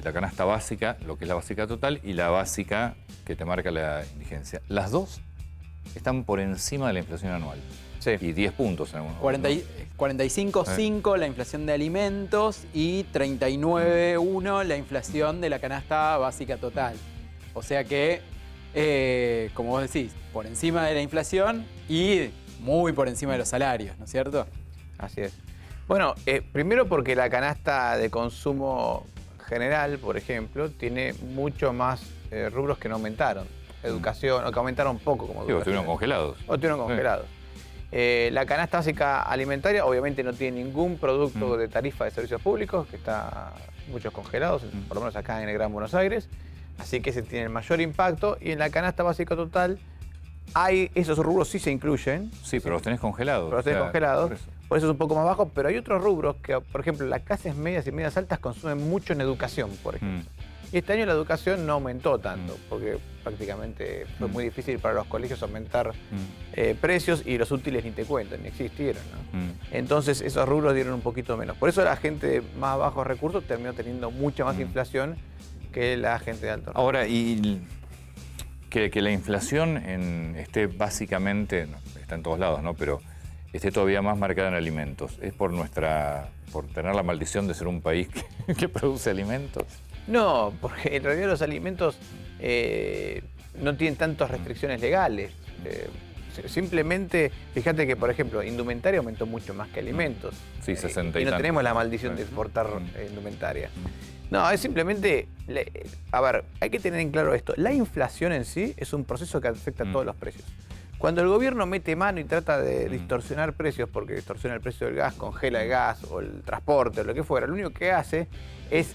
la canasta básica, lo que es la básica total, y la básica que te marca la indigencia. Las dos están por encima de la inflación anual. Sí. Y 10 puntos en algunos 45,5 la inflación de alimentos y 39,1 la inflación de la canasta básica total. O sea que, como vos decís, por encima de la inflación y muy por encima de los salarios, ¿no es cierto? Así es. Bueno, primero porque la canasta de consumo general, por ejemplo, tiene mucho más rubros que no aumentaron. Educación, o que aumentaron poco como Sí, o estuvieron congelados. O estuvieron congelados. La canasta básica alimentaria obviamente no tiene ningún producto de tarifa de servicios públicos, que está muchos congelados, por lo menos acá en el Gran Buenos Aires. Así que ese tiene el mayor impacto. Y en la canasta básica total, esos rubros sí se incluyen. Sí, pero los tenés congelados. Pero los tenés congelados. Por eso es un poco más bajo, pero hay otros rubros que, por ejemplo, las clases medias y medias altas consumen mucho en educación, por ejemplo. Y este año la educación no aumentó tanto, porque prácticamente fue muy difícil para los colegios aumentar precios y los útiles ni te cuento, ni existieron, ¿no? Entonces esos rubros dieron un poquito menos. Por eso la gente de más bajos recursos terminó teniendo mucha más inflación que la gente de alto recursos. Ahora, y que la inflación esté básicamente, está en todos lados, ¿no? Pero esté todavía más marcada en alimentos. ¿Es por tener la maldición de ser un país que produce alimentos? No, porque en realidad los alimentos no tienen tantas restricciones legales. Simplemente, fíjate que, por ejemplo, indumentaria aumentó mucho más que alimentos. Sí, 60 y no tantos. tenemos la maldición de exportar indumentaria. No, es simplemente... A ver, hay que tener en claro esto. La inflación en sí es un proceso que afecta a todos los precios. Cuando el gobierno mete mano y trata de distorsionar precios, porque distorsiona el precio del gas, congela el gas o el transporte o lo que fuera, lo único que hace es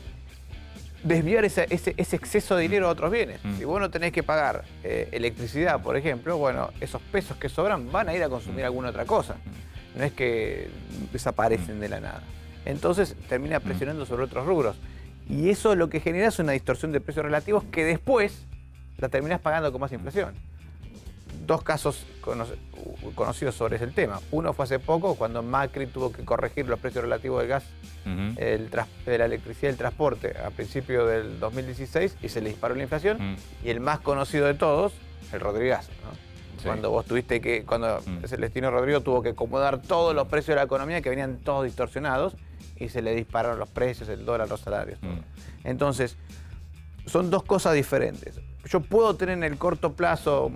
desviar ese exceso de dinero a otros bienes. Si vos no tenés que pagar electricidad, por ejemplo, bueno, esos pesos que sobran van a ir a consumir alguna otra cosa. No es que desaparecen de la nada. Entonces termina presionando sobre otros rubros. Y eso lo que genera es una distorsión de precios relativos que después la terminás pagando con más inflación. Dos casos conocidos sobre ese tema. Uno fue hace poco, cuando Macri tuvo que corregir los precios relativos del gas, de la electricidad y el transporte a principios del 2016 y se le disparó la inflación. Y el más conocido de todos, el Rodrigazo, ¿no? Sí. Cuando vos tuviste cuando Celestino Rodrigo tuvo que acomodar todos los precios de la economía que venían todos distorsionados y se le dispararon los precios, el dólar, los salarios. Todo. Entonces, son dos cosas diferentes. Yo puedo tener en el corto plazo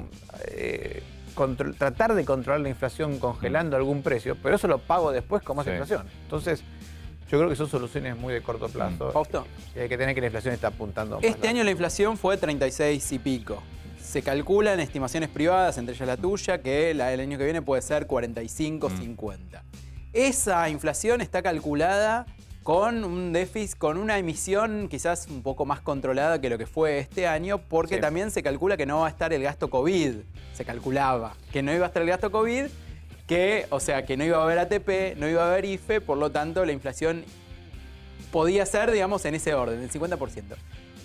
tratar de controlar la inflación congelando algún precio, pero eso lo pago después con más inflación. Entonces, yo creo que son soluciones muy de corto plazo. Fausto. Y hay que tener que la inflación está apuntando más. Este año la inflación fue 36 y pico. Se calcula en estimaciones privadas, entre ellas la tuya, que la del año que viene puede ser 45, 50. Esa inflación está calculada con un déficit, con una emisión quizás un poco más controlada que lo que fue este año, porque también se calcula que no va a estar el gasto COVID. Se calculaba que no iba a estar el gasto COVID, o sea, que no iba a haber ATP, no iba a haber IFE, por lo tanto la inflación podía ser, digamos, en ese orden, del 50%.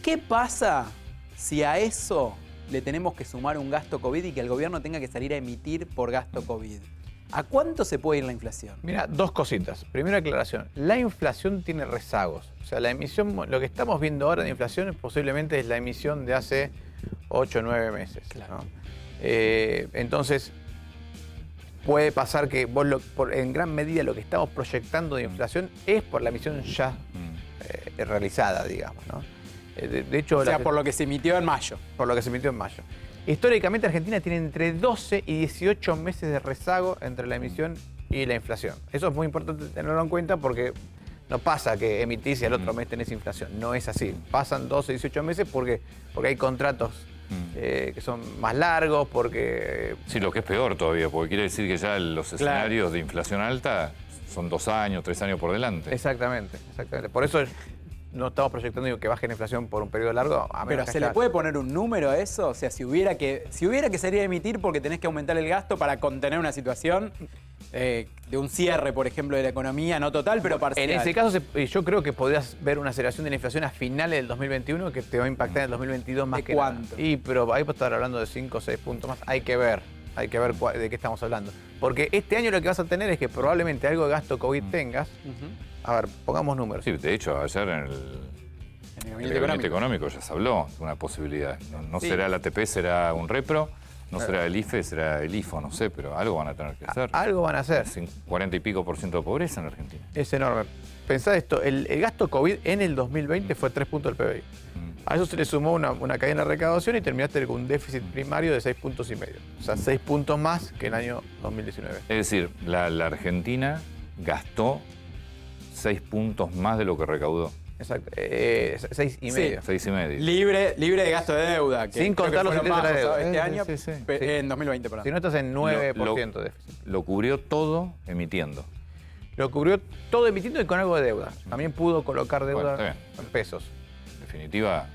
¿Qué pasa si a eso le tenemos que sumar un gasto COVID y que el gobierno tenga que salir a emitir por gasto COVID? ¿A cuánto se puede ir la inflación? Mira, dos cositas. Primera aclaración. La inflación tiene rezagos. O sea, la emisión, lo que estamos viendo ahora de inflación posiblemente es la emisión de hace 8 o 9 meses. Claro. ¿No? Entonces, puede pasar que en gran medida lo que estamos proyectando de inflación es por la emisión ya realizada, digamos, ¿no? De hecho, o sea, por lo que se emitió en mayo. Por lo que se emitió en mayo. Históricamente Argentina tiene entre 12 y 18 meses de rezago entre la emisión y la inflación. Eso es muy importante tenerlo en cuenta porque no pasa que emitís y al otro mes tenés inflación. No es así. Pasan 12 y 18 meses porque hay contratos que son más largos, porque... Sí, lo que es peor todavía, porque quiere decir que ya los escenarios de inflación alta son 2 años, 3 años por delante. Exactamente, exactamente. Por eso no estamos proyectando que baje la inflación por un periodo largo. Pero ¿se le puede poner un número a eso? O sea, si hubiera que salir a emitir porque tenés que aumentar el gasto para contener una situación de un cierre, por ejemplo, de la economía, no total, pero parcial. En ese caso, yo creo que podrías ver una aceleración de la inflación a finales del 2021 que te va a impactar en el 2022 más que ¿cuánto? Pero ahí puedes estar hablando de 5 o 6 puntos más. Hay que ver de qué estamos hablando. Porque este año lo que vas a tener es que probablemente algo de gasto COVID tengas. A ver, pongamos números. Sí, de hecho, ayer El gabinete económico ya se habló de una posibilidad. No Sí. será el ATP, será un repro, no será el IFE, será el IFO, no sé, pero algo van a tener que hacer. Algo van a hacer. 40 y pico % de pobreza en la Argentina. Es enorme. Pensá esto, el gasto COVID en el 2020 fue 3 puntos del PBI. A eso se le sumó una cadena de recaudación y terminaste con un déficit primario de 6,5 puntos. O sea, 6 puntos más que el año 2019. Es decir, la Argentina gastó 6 puntos más de lo que recaudó. Exacto. 6,5. 6,5. Libre de gasto de deuda. Que Sin creo que contar los fueron intereses de la bajos deuda. este año, Sí. en 2020, perdón. Si no estás en 9% de déficit. Lo cubrió todo emitiendo. Lo cubrió todo emitiendo y con algo de deuda. También pudo colocar deuda Bueno, está en pesos. En definitiva,